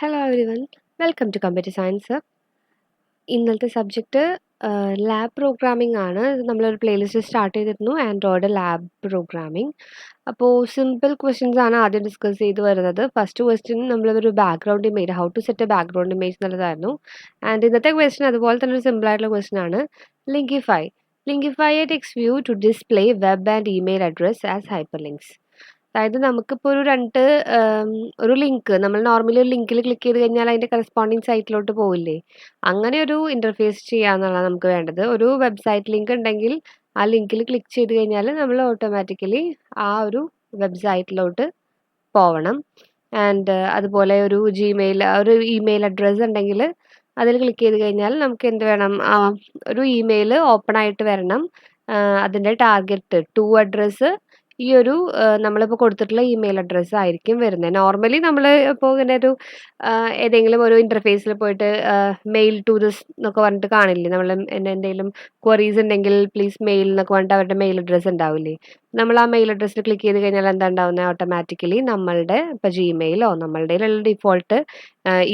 Hello everyone, welcome to computer science. ഇന്നത്തെ subject lab programming ആണ്. നമ്മളൊരു പ്ലേലിസ്റ്റ് സ്റ്റാർട്ട് ചെയ്തിരുന്നു, ആൻഡ്രോയിഡ് ലാബ് പ്രോഗ്രാമിംഗ്. അപ്പോൾ സിമ്പിൾ ക്വസ്റ്റ്യൻസ് ആണ് ആദ്യം ഡിസ്കസ് ചെയ്ത് വരുന്നത്. ഫസ്റ്റ് ക്വസ്റ്റ്യൻ നമ്മളൊരു background image, how to set a background image എന്നുള്ളതായിരുന്നു. ആൻഡ് ഇന്നത്തെ ക്വസ്റ്റ്യൻ അതുപോലെ തന്നെ ഒരു സിമ്പിൾ ആയിട്ടുള്ള ക്വസ്റ്റ്യൻ ആണ്. Linkify a text view to display web and email address as hyperlinks. അതായത് നമുക്കിപ്പോൾ ഒരു ലിങ്ക് നമ്മൾ നോർമലി ഒരു ലിങ്കിൽ ക്ലിക്ക് ചെയ്ത് കഴിഞ്ഞാൽ അതിൻ്റെ കറസ്പോണ്ടിങ് സൈറ്റിലോട്ട് പോവില്ലേ, അങ്ങനെ ഒരു ഇൻ്റർഫേസ് ചെയ്യാന്നുള്ളതാണ് നമുക്ക് വേണ്ടത്. ഒരു വെബ്സൈറ്റ് ലിങ്ക് ഉണ്ടെങ്കിൽ ആ ലിങ്കിൽ ക്ലിക്ക് ചെയ്ത് കഴിഞ്ഞാൽ നമ്മൾ ഓട്ടോമാറ്റിക്കലി ആ ഒരു വെബ്സൈറ്റിലോട്ട് പോവണം. ആൻഡ് അതുപോലെ ഒരു ഇമെയിൽ അഡ്രസ്സ് ഉണ്ടെങ്കിൽ അതിൽ ക്ലിക്ക് ചെയ്ത് കഴിഞ്ഞാൽ നമുക്ക് എന്ത് വേണം, ഒരു ഇമെയിൽ ഓപ്പൺ ആയിട്ട് വരണം. അതിൻ്റെ ടാർഗറ്റ് ടു അഡ്രസ്സ് നമ്മളിപ്പോൾ കൊടുത്തിട്ടുള്ള ഇമെയിൽ അഡ്രസ്സ് ആയിരിക്കും വരുന്നത്. നോർമലി നമ്മൾ ഇപ്പോൾ ഇങ്ങനെ ഏതെങ്കിലും ഒരു ഇൻ്റർഫേസിൽ പോയിട്ട് മെയിൽ ടു ദിസ് എന്നൊക്കെ പറഞ്ഞിട്ട് കാണില്ലേ, നമ്മൾ എന്തെങ്കിലും ക്വറീസ് ഉണ്ടെങ്കിൽ പ്ലീസ് മെയിൽ എന്നൊക്കെ പറഞ്ഞിട്ട് അവരുടെ മെയിൽ അഡ്രസ്സ് ഉണ്ടാവില്ലേ. നമ്മൾ ആ മെയിൽ അഡ്രസ്സിൽ ക്ലിക്ക് ചെയ്ത് കഴിഞ്ഞാൽ എന്താ ഉണ്ടാവുന്നത്, ഓട്ടോമാറ്റിക്കലി നമ്മളുടെ ഇപ്പോൾ ജിമെയിലോ നമ്മളുടെ ഡിഫോൾട്ട്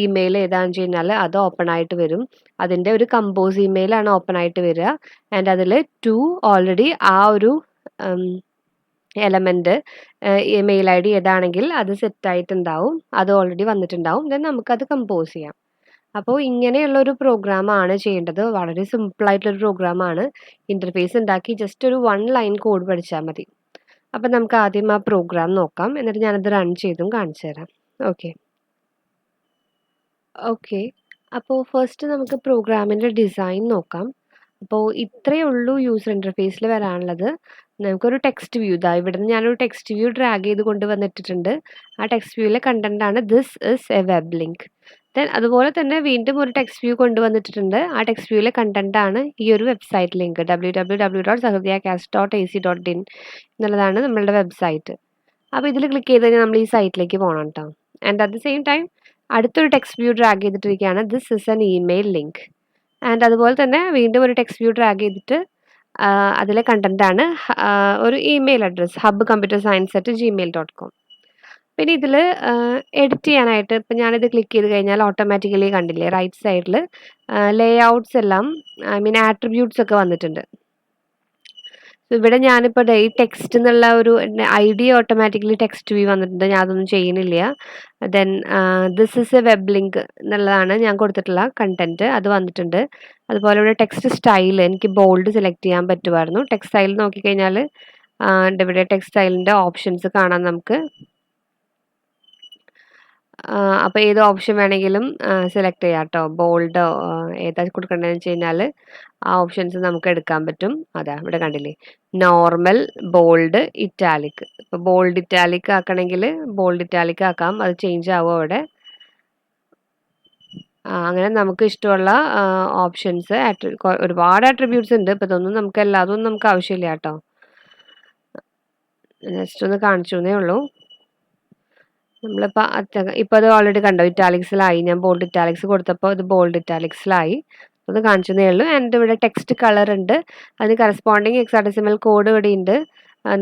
ഇമെയിൽ ഏതാണെന്ന് വെച്ച് കഴിഞ്ഞാൽ അത് ഓപ്പൺ ആയിട്ട് വരും. അതിൻ്റെ ഒരു കമ്പോസ് ഇമെയിലാണ് ഓപ്പൺ ആയിട്ട് വരിക. ആൻഡ് അതിൽ ഓൾറെഡി ആ ഒരു എലമെന്റ് മെയിൽ ഐ ഡി ഏതാണെങ്കിൽ അത് സെറ്റ് ആയിട്ടുണ്ടാവും, അത് ഓൾറെഡി വന്നിട്ടുണ്ടാവും. ദെൻ നമുക്കത് കമ്പോസ് ചെയ്യാം. അപ്പോൾ ഇങ്ങനെയുള്ള ഒരു പ്രോഗ്രാമാണ് ചെയ്യേണ്ടത്. വളരെ സിമ്പിൾ ആയിട്ടുള്ളൊരു പ്രോഗ്രാമാണ്. ഇൻ്റർഫേസ് ഉണ്ടാക്കി ജസ്റ്റ് ഒരു 1 ലൈൻ കോഡ് പഠിച്ചാൽ മതി. അപ്പം നമുക്ക് ആദ്യം ആ പ്രോഗ്രാം നോക്കാം, എന്നിട്ട് ഞാനത് റൺ ചെയ്തും കാണിച്ചു തരാം. ഓക്കെ ഓക്കെ അപ്പോൾ ഫസ്റ്റ് നമുക്ക് പ്രോഗ്രാമിൻ്റെ ഡിസൈൻ നോക്കാം. അപ്പോൾ ഇത്രയേ ഉള്ളൂ യൂസർ ഇൻ്റർഫേസിൽ വരാനുള്ളത്. നമുക്കൊരു ടെക്സ്റ്റ് വ്യൂ, ഇവിടുന്ന് ഞാനൊരു ടെക്സ്റ്റ് വ്യൂ ഡ്രാഗ് ചെയ്ത് കൊണ്ടുവന്നിട്ടിട്ടുണ്ട്. ആ ടെക്സ്റ്റ് വ്യൂവിലെ കണ്ടന്റ് ആണ് this is a web link. Then അതുപോലെ തന്നെ വീണ്ടും ഒരു ടെക്സ്റ്റ് വ്യൂ കൊണ്ടുവന്നിട്ടുണ്ട്. ആ ടെക്സ്റ്റ് വ്യൂവിലെ കണ്ടന്റ് ആണ് ഈ ഒരു വെബ്സൈറ്റ് ലിങ്ക് www.sahrdiyacast.ac.in എന്നുള്ളതാണ് നമ്മളുടെ വെബ്സൈറ്റ്. അപ്പോൾ ഇതിൽ ക്ലിക്ക് ചെയ്ത് കഴിഞ്ഞാൽ നമ്മൾ ഈ സൈറ്റിലേക്ക് പോകണം കേട്ടോ. And at the same time അടുത്തൊരു ടെക്സ്റ്റ് വ്യൂ ഡ്രാഗ് ചെയ്തിട്ടിരിക്കുകയാണ്, this is an email link. And അതുപോലെ തന്നെ വീണ്ടും ഒരു ടെക്സ്റ്റ് വ്യൂ ഡ്രാഗ് ചെയ്തിട്ട് അതിലെ കണ്ടന്റ് ആണ് ഒരു ഇമെയിൽ അഡ്രസ്സ് hubcomputerscience@gmail.com. പിന്നെ ഇതിൽ എഡിറ്റ് ചെയ്യാനായിട്ട് ഇപ്പം ഞാനിത് ക്ലിക്ക് ചെയ്ത് കഴിഞ്ഞാൽ ഓട്ടോമാറ്റിക്കലി കണ്ടില്ലേ റൈറ്റ് സൈഡിൽ ലേ ഔട്ട്സ് എല്ലാം, ഐ മീൻ ആട്രിബ്യൂട്ട്സ് ഒക്കെ വന്നിട്ടുണ്ട്. ഇവിടെ ഞാനിപ്പോൾ ഈ ടെക്സ്റ്റ് എന്നുള്ള ഒരു ID ഓട്ടോമാറ്റിക്കലി ടെക്സ്റ്റ് വ്യൂ വന്നിട്ടുണ്ട്, ഞാൻ അതൊന്നും ചെയ്യുന്നില്ല. Then this is a web link എന്നുള്ളതാണ് ഞാൻ കൊടുത്തിട്ടുള്ള കണ്ടന്റ്, അത് വന്നിട്ടുണ്ട്. അതുപോലെ ഇവിടെ ടെക്സ്റ്റ് സ്റ്റൈൽ എനിക്ക് ബോൾഡ് സെലക്ട് ചെയ്യാൻ പറ്റുമായിരുന്നു. ടെക്സ്റ്റ് സ്റ്റൈൽ നോക്കിക്കഴിഞ്ഞാൽ ഇവിടെ ടെക്സ്റ്റ് സ്റ്റൈലിൻ്റെ ഓപ്ഷൻസ് കാണാം നമുക്ക്. അപ്പോൾ ഏത് ഓപ്ഷൻ വേണമെങ്കിലും സെലക്ട് ചെയ്യാം കേട്ടോ. ബോൾഡോ ഏതാ കൊടുക്കേണ്ടതെന്ന് വെച്ച് കഴിഞ്ഞാൽ ആ ഓപ്ഷൻസ് നമുക്ക് എടുക്കാൻ പറ്റും. അതാ ഇവിടെ കണ്ടില്ലേ, നോർമൽ, ബോൾഡ്, ഇറ്റാലിക്. ഇപ്പോൾ ബോൾഡ് ഇറ്റാലിക് ആക്കണമെങ്കിൽ ബോൾഡ് ഇറ്റാലിക് ആക്കാം, അത് ചേഞ്ച് ആവും അവിടെ. അങ്ങനെ നമുക്ക് ഇഷ്ടമുള്ള ഓപ്ഷൻസ് ഒരുപാട് ആട്രിബ്യൂട്ട്സ് ഉണ്ട്. ഇപ്പോൾ ഇതൊന്നും നമുക്ക് എല്ലാതും നമുക്ക് ആവശ്യമില്ല കേട്ടോ, ജസ്റ്റ് ഒന്ന് കാണിച്ചു എന്നേ ഉള്ളൂ. ഇപ്പോൾ അത് ഓൾറെഡി കണ്ടോ, ഇറ്റാലിക്സിലായി. ഞാൻ ബോൾഡ് ഇറ്റാലിക്സ് കൊടുത്തപ്പോൾ ഇത് ബോൾഡ് ഇറ്റാലിക്സിലായി, അത് കാണിച്ചതേ ഉള്ളൂ. ആൻഡ് ഇവിടെ ടെക്സ്റ്റ് കളർ ഉണ്ട്, അതിന് കറസ്പോണ്ടിങ് ഹെക്സാഡെസിമൽ കോഡ് ഇവിടെ ഉണ്ട്.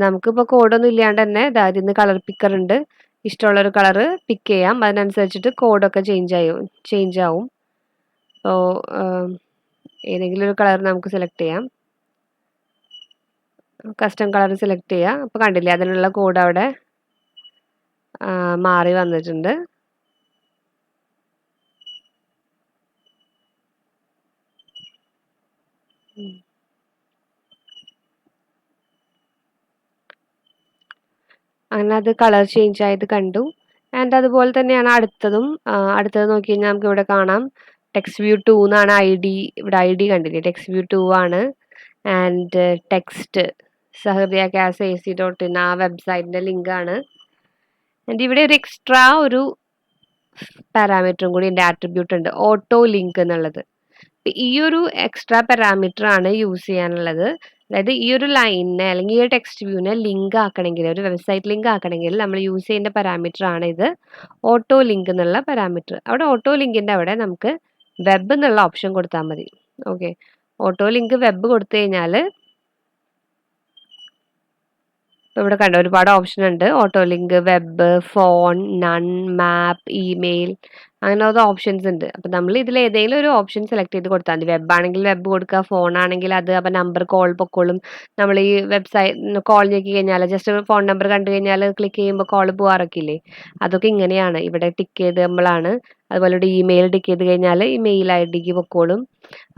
നമുക്കിപ്പോൾ കോഡൊന്നും ഇല്ലാണ്ട് തന്നെ ഇതിന്ന് കളർ പിക്കർ ഉണ്ട്, ഇഷ്ടമുള്ളൊരു കളറ് പിക്ക് ചെയ്യാം, അതിനനുസരിച്ചിട്ട് കോഡൊക്കെ ചേഞ്ച് ആവും. അപ്പോൾ ഏതെങ്കിലും ഒരു കളർ നമുക്ക് സെലക്ട് ചെയ്യാം, കസ്റ്റം കളർ സെലക്ട് ചെയ്യാം. അപ്പോൾ കണ്ടില്ലേ അതിനുള്ള കോഡ് അവിടെ മാറി വന്നിട്ടുണ്ട്. അങ്ങനെ അത് കളർ ചേഞ്ച് ആയത് കണ്ടു. ആൻഡ് അതുപോലെ തന്നെയാണ് അടുത്തത് നോക്കി കഴിഞ്ഞാൽ നമുക്ക് ഇവിടെ കാണാം ടെക്സ്റ്റ് വ്യൂ 2 എന്നാണ് ID. ഇവിടെ ID കണ്ടില്ലേ, ടെക്സ്റ്റ് വ്യൂ 2 ആണ്. ആൻഡ് ടെക്സ്റ്റ് sahrdiyacast.ac.in ആ വെബ്സൈറ്റിൻ്റെ ലിങ്കാണ്. ആൻഡ് ഇവിടെ ഒരു എക്സ്ട്രാ ഒരു പാരാമീറ്ററും കൂടി എൻ്റെ ആട്രിബ്യൂട്ട് ഉണ്ട്, ഓട്ടോ ലിങ്ക് എന്നുള്ളത്. ഈ ഒരു എക്സ്ട്രാ പാരാമീറ്റർ ആണ് യൂസ് ചെയ്യാനുള്ളത്. അതായത് ഈ ഒരു ലൈനിനെ അല്ലെങ്കിൽ ഈ ഒരു ടെക്സ്റ്റ് വ്യൂവിനെ ലിങ്ക് ആക്കണമെങ്കിൽ, ഒരു വെബ്സൈറ്റ് ലിങ്ക് ആക്കണമെങ്കിൽ നമ്മൾ യൂസ് ചെയ്യേണ്ട പാരാമീറ്റർ ആണ് ഇത്, ഓട്ടോ ലിങ്ക് എന്നുള്ള പാരാമീറ്റർ. അവിടെ ഓട്ടോ ലിങ്കിൻ്റെ അവിടെ നമുക്ക് വെബ് എന്നുള്ള ഓപ്ഷൻ കൊടുത്താൽ മതി. ഓക്കെ, ഓട്ടോ ലിങ്ക് വെബ് കൊടുത്തു കഴിഞ്ഞാൽ ഇവിടെ കണ്ടോ ഒരുപാട് ഓപ്ഷൻ ഉണ്ട്. Auto link, web, phone, none, map, email, അങ്ങനെ ഓരോ ഓപ്ഷൻസ് ഉണ്ട്. അപ്പം നമ്മൾ ഇതിൽ ഏതെങ്കിലും ഒരു ഓപ്ഷൻ സെലക്ട് ചെയ്ത് കൊടുത്താൽ മതി. വെബ് ആണെങ്കിൽ വെബ് കൊടുക്കുക, ഫോൺ ആണെങ്കിൽ അത്, അപ്പം നമ്പർ കോൾ പൊക്കോളും. നമ്മൾ ഈ വെബ്സൈറ്റ് കോൾ ഞെക്കി കഴിഞ്ഞാൽ ജസ്റ്റ് ഫോൺ നമ്പർ കണ്ടു കഴിഞ്ഞാൽ ക്ലിക്ക് ചെയ്യുമ്പോൾ കോൾ പോകാറൊക്കെ ഇല്ലേ, അതൊക്കെ ഇങ്ങനെയാണ്. ഇവിടെ ടിക്ക് ചെയ്ത് നമ്മളാണ്. അതുപോലെ ഇവിടെ ഇമെയിൽ ടിക്ക് ചെയ്ത് കഴിഞ്ഞാൽ ഈ മെയിൽ ഐ ഡിക്ക് പൊക്കോളും.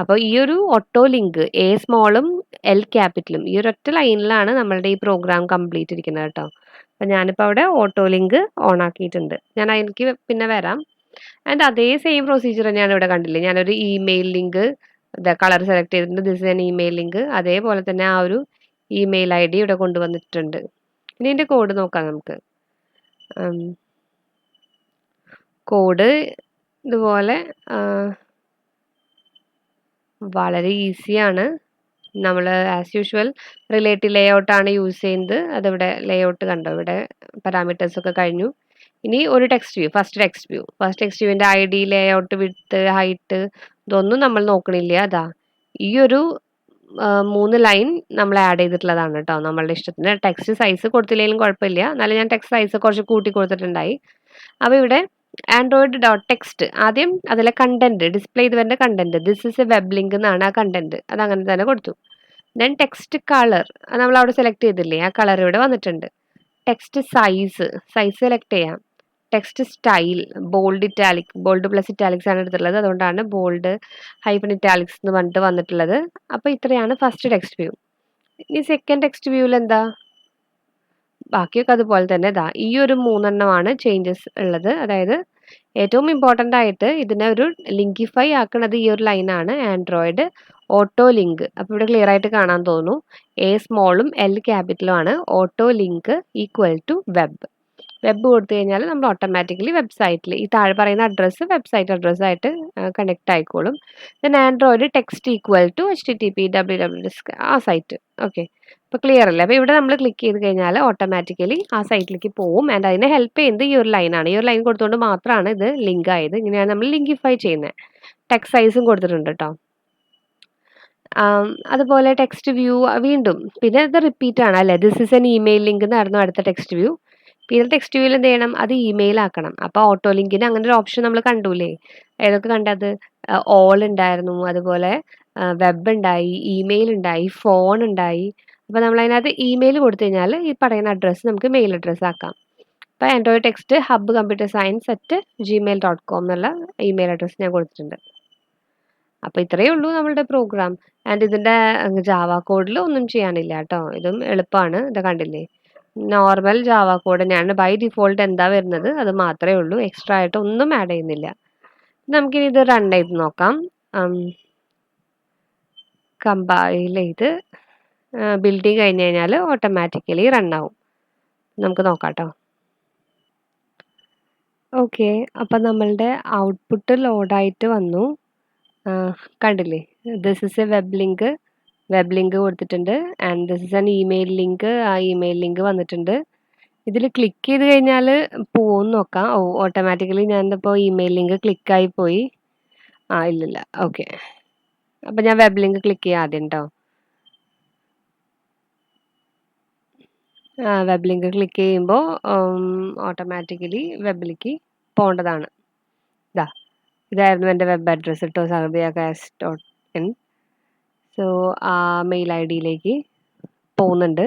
അപ്പോൾ ഈ ഒരു ഓട്ടോ ലിങ്ക് എ സ്മോളും എൽ ക്യാപിറ്റലും ഈ ഒരൊറ്റ ലൈനിലാണ് നമ്മളുടെ ഈ പ്രോഗ്രാം കംപ്ലീറ്റ് ഇരിക്കുന്നത് കേട്ടോ. അപ്പം ഞാനിപ്പോൾ അവിടെ ഓട്ടോ ലിങ്ക് ഓൺ ആക്കിയിട്ടുണ്ട്. ഞാൻ എനിക്ക് പിന്നെ വരാം. ആൻഡ് അതേ സെയിം പ്രൊസീജിയർ തന്നെയാണ് ഇവിടെ കണ്ടില്ലേ. ഞാനൊരു ഇമെയിൽ ലിങ്ക് കളർ സെലക്ട് ചെയ്തിട്ടുണ്ട്. This is an email link. അതേപോലെ തന്നെ ആ ഒരു ഇമെയിൽ ഐ ഡി ഇവിടെ കൊണ്ടുവന്നിട്ടുണ്ട്. ഇനി ഇതിൻ്റെ കോഡ് നോക്കാം നമുക്ക്. കോഡ് ഇതുപോലെ വളരെ ഈസിയാണ്. നമ്മൾ ആസ് യൂഷ്വൽ റിലേറ്റീവ് ലേഔട്ടാണ് യൂസ് ചെയ്യുന്നത്. അതിവിടെ ലേഔട്ട് കണ്ടോ, ഇവിടെ പാരാമീറ്റേഴ്സ് ഒക്കെ കഴിഞ്ഞു. ഇനി ഒരു ടെക്സ്റ്റ് വ്യൂ, ഫസ്റ്റ് ടെക്സ്റ്റ് വ്യൂവിൻ്റെ I D, layout, width, height ഇതൊന്നും നമ്മൾ നോക്കണില്ല. അതാ ഈ ഒരു 3 ലൈൻ നമ്മൾ ആഡ് ചെയ്തിട്ടുള്ളതാണ് കേട്ടോ. നമ്മളുടെ ഇഷ്ടത്തിന് ടെക്സ്റ്റ് സൈസ് കൊടുത്തില്ലെങ്കിലും കുഴപ്പമില്ല. എന്നാലും ഞാൻ ടെക്സ്റ്റ് സൈസ് കുറച്ച് കൂട്ടി കൊടുത്തിട്ടുണ്ടായി. അപ്പോൾ ഇവിടെ ആൻഡ്രോയിഡ് ഡോട്ട് ടെക്സ്റ്റ് ആദ്യം അതിലെ കണ്ടന്റ് ഡിസ്പ്ലേ ചെയ്ത് വരുന്ന content, this is a web link എന്നാണ് ആ കണ്ടന്റ്. അത് അങ്ങനെ തന്നെ കൊടുത്തു. ദെൻ ടെക്സ്റ്റ് കളർ, അത് നമ്മൾ അവിടെ സെലക്ട് ചെയ്തില്ലേ, ആ കളർ ഇവിടെ വന്നിട്ടുണ്ട്. ടെക്സ്റ്റ് സൈസ് സെലക്ട് ചെയ്യാം. Text style bold italic, bold plus italics ആണ് എടുത്തിട്ടുള്ളത്. അതുകൊണ്ടാണ് ബോൾഡ് ഹൈഫൻ ഇറ്റാലിക്സ് എന്ന് പറഞ്ഞിട്ട് വന്നിട്ടുള്ളത്. അപ്പോൾ ഇത്രയാണ് ഫസ്റ്റ് ടെക്സ്റ്റ് വ്യൂ. ഇനി സെക്കൻഡ് ടെക്സ്റ്റ് വ്യൂവിൽ എന്താ, ബാക്കിയൊക്കെ അതുപോലെ തന്നെ. ഇതാ ഈ ഒരു 3 ചേഞ്ചസ് ഉള്ളത്. അതായത് ഏറ്റവും ഇമ്പോർട്ടൻ്റ് ആയിട്ട് ഇതിനെ ഒരു ലിങ്കിഫൈ ആക്കുന്നത് ഈ ഒരു ലൈനാണ്, ആൻഡ്രോയിഡ് ഓട്ടോ ലിങ്ക്. അപ്പോൾ ഇവിടെ ക്ലിയർ ആയിട്ട് കാണാൻ തോന്നുന്നു. എ സ്മോളും എൽ ക്യാപിറ്റലും ആണ്. Auto link equal to web കൊടുത്തു കഴിഞ്ഞാൽ നമ്മൾ ഓട്ടോമാറ്റിക്കലി വെബ്സൈറ്റിൽ ഈ താഴെ പറയുന്ന അഡ്രസ്സ് വെബ്സൈറ്റ് അഡ്രസ്സായിട്ട് കണക്ട് ആയിക്കോളും. Then Android text equal to HTTP www ആ സൈറ്റ്. ഓക്കെ, ഇപ്പോൾ ക്ലിയർ അല്ലേ. അപ്പോൾ ഇവിടെ നമ്മൾ ക്ലിക്ക് ചെയ്ത് കഴിഞ്ഞാൽ ഓട്ടോമാറ്റിക്കലി ആ സൈറ്റിലേക്ക് പോവും. ആൻഡ് അതിനെ ഹെൽപ്പ് ചെയ്യുന്നത് ഈ ഒരു ലൈനാണ്. ഈ ഒരു ലൈൻ കൊടുത്തുകൊണ്ട് മാത്രമാണ് ഇത് ലിങ്ക് ആയത്. ഇങ്ങനെയാണ് നമ്മൾ ലിങ്കിഫൈ ചെയ്യുന്നത്. ടെക്സ്റ്റ് സൈസും കൊടുത്തിട്ടുണ്ട് കേട്ടോ. അതുപോലെ ടെക്സ്റ്റ് വ്യൂ വീണ്ടും പിന്നെ ഇത് റിപ്പീറ്റ് ആണ് അല്ലേ. This is an email link എന്നായിരുന്നു അടുത്ത ടെക്സ്റ്റ് വ്യൂ. പിന്നെ ടെക്സ്റ്റ് വ്യൂവിൽ എന്ത് ചെയ്യണം, അത് ഇമെയിൽ ആക്കണം. അപ്പോൾ ഓട്ടോ ലിങ്കിന് അങ്ങനെ ഒരു ഓപ്ഷൻ നമ്മൾ കണ്ടൂലേ, ഏതൊക്കെ കണ്ടത്, ഓൾ ഉണ്ടായിരുന്നു, അതുപോലെ വെബ് ഉണ്ടായി, ഇമെയിൽ ഉണ്ടായി, ഫോൺ ഉണ്ടായി. അപ്പോൾ നമ്മൾ അതിനകത്ത് ഇമെയിൽ കൊടുത്തു കഴിഞ്ഞാൽ ഈ പറയുന്ന അഡ്രസ്സ് നമുക്ക് മെയിൽ അഡ്രസ്സ് ആക്കാം. അപ്പോൾ ആൻഡ്രോയിഡ് ടെക്സ്റ്റ് hub-computer-science@gmail.com എന്നുള്ള ഇമെയിൽ അഡ്രസ്സ് ഞാൻ കൊടുത്തിട്ടുണ്ട്. അപ്പോൾ ഇത്രയേ ഉള്ളൂ നമ്മളുടെ പ്രോഗ്രാം. ആൻഡ് ഇതിൻ്റെ ജാവ കോഡിൽ ഒന്നും ചെയ്യാനില്ല കേട്ടോ. ഇതും എളുപ്പമാണ്. ഇത് കണ്ടില്ലേ, നോർമൽ ജാവ കോഡ് തന്നെയാണ്. ബൈ ഡിഫോൾട്ട് എന്താ വരുന്നത് അത് മാത്രമേ ഉള്ളൂ. എക്സ്ട്രാ ആയിട്ട് ഒന്നും ആഡ് ചെയ്യുന്നില്ല. നമുക്കിനി ഇത് റൺ ചെയ്ത് നോക്കാം. കമ്പൈൽ ചെയ്ത് ബിൽഡിങ് കഴിഞ്ഞ് കഴിഞ്ഞാൽ ഓട്ടോമാറ്റിക്കലി റൺ ആവും. നമുക്ക് നോക്കാം കേട്ടോ. ഓക്കെ, അപ്പം നമ്മളുടെ ഔട്ട്പുട്ട് ലോഡായിട്ട് വന്നു. കണ്ടില്ലേ, this is a web link കൊടുത്തിട്ടുണ്ട്. And this is an email link, ആ ഇമെയിൽ ലിങ്ക് വന്നിട്ടുണ്ട്. ഇതിൽ ക്ലിക്ക് ചെയ്ത് കഴിഞ്ഞാൽ പോകുമെന്ന് നോക്കാം. ഓട്ടോമാറ്റിക്കലി ഞാനിപ്പോൾ ഇമെയിൽ ലിങ്ക് ക്ലിക്കായി പോയി. ഇല്ലില്ല. ഓക്കെ, അപ്പം ഞാൻ വെബ് ലിങ്ക് ക്ലിക്ക് ചെയ്യാം ആദ്യം കേട്ടോ. വെബ് ലിങ്ക് ക്ലിക്ക് ചെയ്യുമ്പോൾ ഓട്ടോമാറ്റിക്കലി വെബിലേക്ക് പോകേണ്ടതാണ്. ഇതായിരുന്നു എൻ്റെ വെബ് അഡ്രസ്സ് കേട്ടോ, sagardiyakas.in. സോ ആ മെയിൽ ഐ ഡിയിലേക്ക് പോകുന്നുണ്ട്.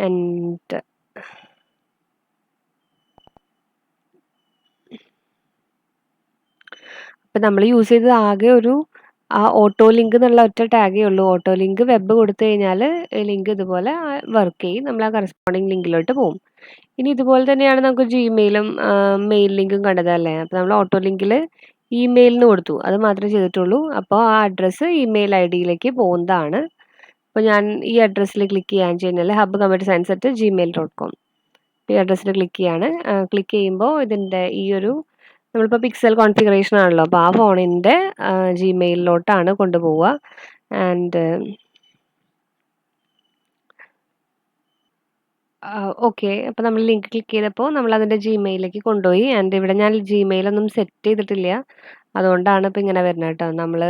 ആൻഡ് അപ്പം നമ്മൾ യൂസ് ചെയ്തത് ആകെ ഒരു ആ ഓട്ടോ ലിങ്ക് എന്നുള്ള ഒറ്റ ടാഗേ ഉള്ളൂ. ഓട്ടോ ലിങ്ക് വെബ് കൊടുത്തു കഴിഞ്ഞാൽ ലിങ്ക് ഇതുപോലെ വർക്ക് ചെയ്യും. നമ്മൾ ആ കറസ്പോണ്ടിങ് ലിങ്കിലോട്ട് പോകും. ഇനി ഇതുപോലെ തന്നെയാണ് നമുക്ക് ജിമെയിലും മെയിൽ ലിങ്കും കണ്ടതല്ലേ. അപ്പോൾ നമ്മൾ ഓട്ടോ ലിങ്കിൽ ഇമെയിലിന് കൊടുത്തു, അത് മാത്രമേ ചെയ്തിട്ടുള്ളൂ. അപ്പോൾ ആ അഡ്രസ്സ് ഇമെയിൽ ഐ ഡിയിലേക്ക് പോകുന്നതാണ്. അപ്പോൾ ഞാൻ ഈ അഡ്രസ്സിൽ ക്ലിക്ക് ചെയ്യാൻ കഴിഞ്ഞാൽ hub-computer-science@gmail.com ഈ അഡ്രസ്സിൽ ക്ലിക്ക് ചെയ്യാണ്. ക്ലിക്ക് ചെയ്യുമ്പോൾ ഇതിൻ്റെ ഈ ഒരു നമ്മളിപ്പോൾ പിക്സൽ കോൺഫിഗറേഷൻ ആണല്ലോ, അപ്പോൾ ആ ഫോണിൻ്റെ ജിമെയിലിലോട്ടാണ് കൊണ്ടുപോവുക. ആൻഡ് ഓക്കെ, അപ്പോൾ നമ്മൾ ലിങ്ക് ക്ലിക്ക് ചെയ്തപ്പോൾ നമ്മൾ അതിൻ്റെ ജിമെയിലേക്ക് കൊണ്ടുപോയി. ആൻഡ് ഇവിടെ ഞാൻ ജിമെയിലൊന്നും സെറ്റ് ചെയ്തിട്ടില്ല, അതുകൊണ്ടാണ് ഇപ്പോൾ ഇങ്ങനെ വരുന്നത് കേട്ടോ. നമ്മൾ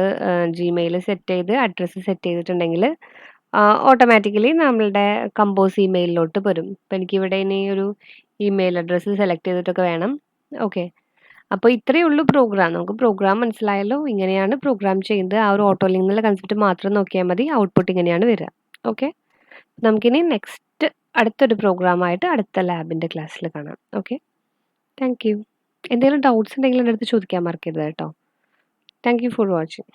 ജിമെയിൽ സെറ്റ് ചെയ്ത് അഡ്രസ്സ് സെറ്റ് ചെയ്തിട്ടുണ്ടെങ്കിൽ ഓട്ടോമാറ്റിക്കലി നമ്മളുടെ കമ്പോസ് ഇമെയിലിലോട്ട് വരും. ഇപ്പം എനിക്കിവിടെ ഇനി ഒരു ഇമെയിൽ അഡ്രസ്സ് സെലക്ട് ചെയ്തിട്ടൊക്കെ വേണം. ഓക്കെ. അപ്പോൾ ഇത്രയേ ഉള്ളൂ പ്രോഗ്രാം. നമുക്ക് പ്രോഗ്രാം മനസ്സിലായല്ലോ. ഇങ്ങനെയാണ് പ്രോഗ്രാം ചെയ്യുന്നത്. ആ ഒരു ഓട്ടോ ലിങ്ക് എന്നുള്ള കൺസെപ്റ്റ് മാത്രം നോക്കിയാൽ മതി. ഔട്ട്പുട്ട് ഇങ്ങനെയാണ് വരിക. ഓക്കെ. നമുക്കിനി നെക്സ്റ്റ് അടുത്തൊരു പ്രോഗ്രാമായിട്ട് അടുത്ത ലാബിൻ്റെ ക്ലാസ്സിൽ കാണാം. ഓക്കെ. Thank you. എന്തെങ്കിലും ഡൗട്ട്സ് ഉണ്ടെങ്കിൽ എൻ്റെ അടുത്ത് ചോദിക്കാൻ മറക്കരുത് കേട്ടോ. Thank you for watching.